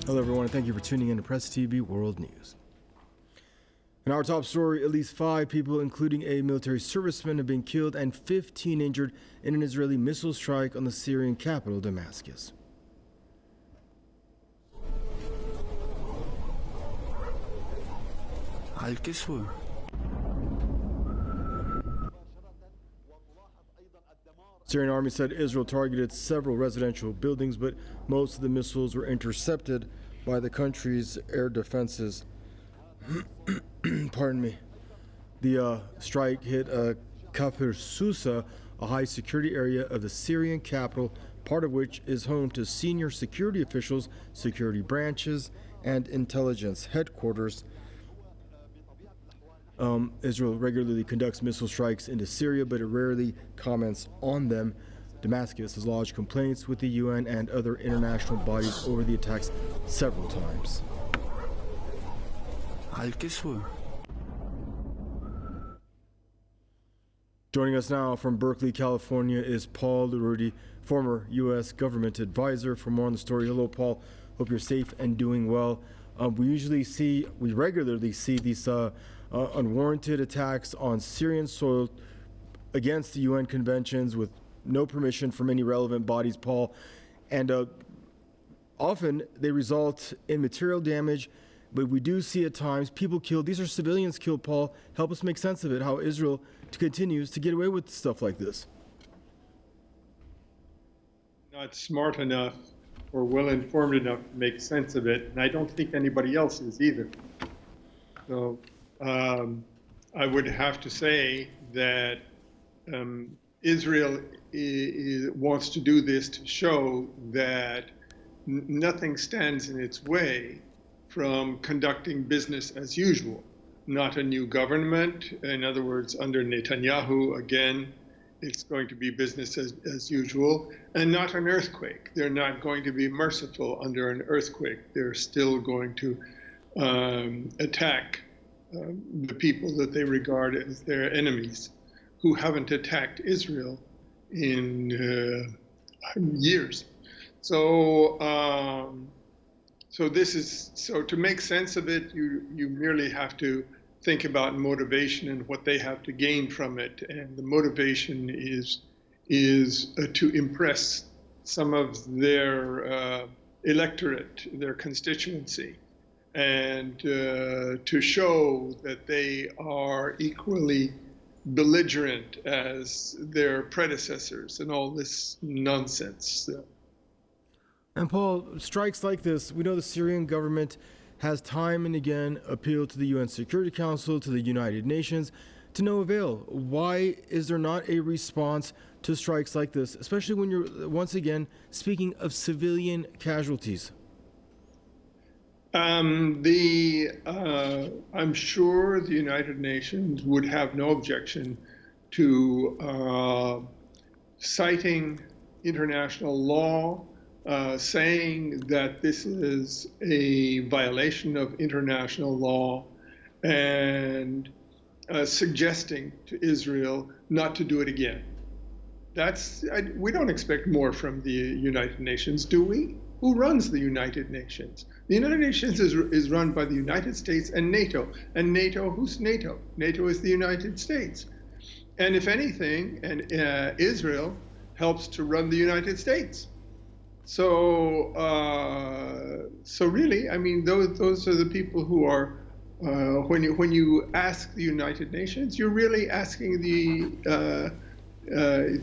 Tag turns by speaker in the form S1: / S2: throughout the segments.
S1: Hello, everyone, and thank you for tuning in to Press TV World News. In our top story, at least 5 people, including a military serviceman, have been killed and 15 injured in an Israeli missile strike on the Syrian capital, Damascus. Syrian army said Israel targeted several residential buildings, but most of the missiles were intercepted by the country's air defenses. Pardon me. The strike hit Kafir Susa, a high security area of the Syrian capital, part of which is home to senior security officials, security branches, and intelligence headquarters. Israel regularly conducts missile strikes into Syria, but it rarely comments on them. Damascus has lodged complaints with the UN and other international bodies over the attacks several times. Joining us now from Berkeley, California is Paul Rudy, former U.S. government advisor. For more on the story, hello, Paul. Hope you're safe and doing well. We regularly see these unwarranted attacks on Syrian soil against the UN conventions with no permission from any relevant bodies, Paul. And often they result in material damage, but we do see at times people killed. These are civilians killed, Paul. Help us make sense of it, how Israel continues to get away with stuff like this.
S2: Not smart enough or well informed enough to make sense of it, and I don't think anybody else is either. So I would have to say that Israel wants to do this to show that nothing stands in its way from conducting business as usual. Not a new government. In other words, under Netanyahu, again, it's going to be business as usual, and not an earthquake. They're not going to be merciful under an earthquake. They're still going to attack the people that they regard as their enemies, who haven't attacked Israel in years. So to make sense of it, you merely have to think about motivation and what they have to gain from it. And the motivation is to impress some of their electorate, their constituency, and to show that they are equally belligerent as their predecessors and all this nonsense.
S1: And Paul, strikes like this, we know the Syrian government has time and again appealed to the UN Security Council, to the United Nations, to no avail. Why is there not a response to strikes like this, especially when you're, once again, speaking of civilian casualties?
S2: I'm sure the United Nations would have no objection to citing international law, saying that this is a violation of international law, and suggesting to Israel not to do it again. We don't expect more from the United Nations, do we? Who runs the United Nations? The United Nations is run by the United States and NATO. And NATO, who's NATO? NATO is the United States. And if anything, Israel helps to run the United States. So really, I mean, those are the people who are, when you ask the United Nations, you're really asking the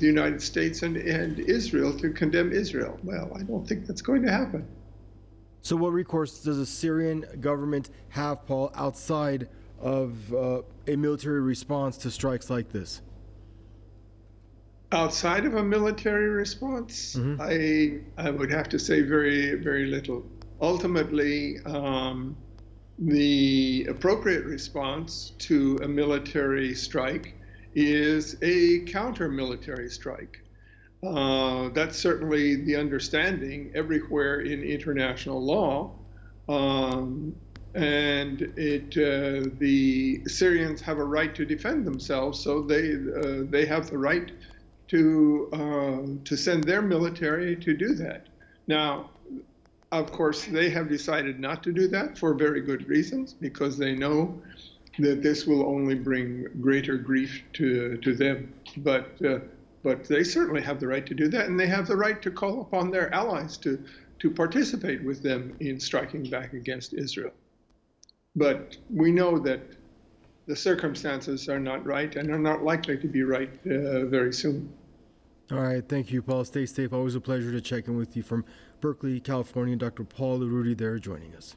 S2: United States and Israel to condemn Israel. Well, I don't think that's going to happen.
S1: So what recourse does the Syrian government have, Paul, outside of a military response to strikes like this?
S2: Outside of a military response, I would have to say very, very little. Ultimately, the appropriate response to a military strike is a counter-military strike. That's certainly the understanding everywhere in international law. And the Syrians have a right to defend themselves, so they have the right to send their military to do that. Now, Of course, they have decided not to do that for very good reasons, because they know that this will only bring greater grief to them. But they certainly have the right to do that, and they have the right to call upon their allies to participate with them in striking back against Israel. But we know that the circumstances are not right and are not likely to be right very soon.
S1: All right, thank you, Paul. Stay safe. Always a pleasure to check in with you from Berkeley, California. Dr. Paul Rudy there joining us.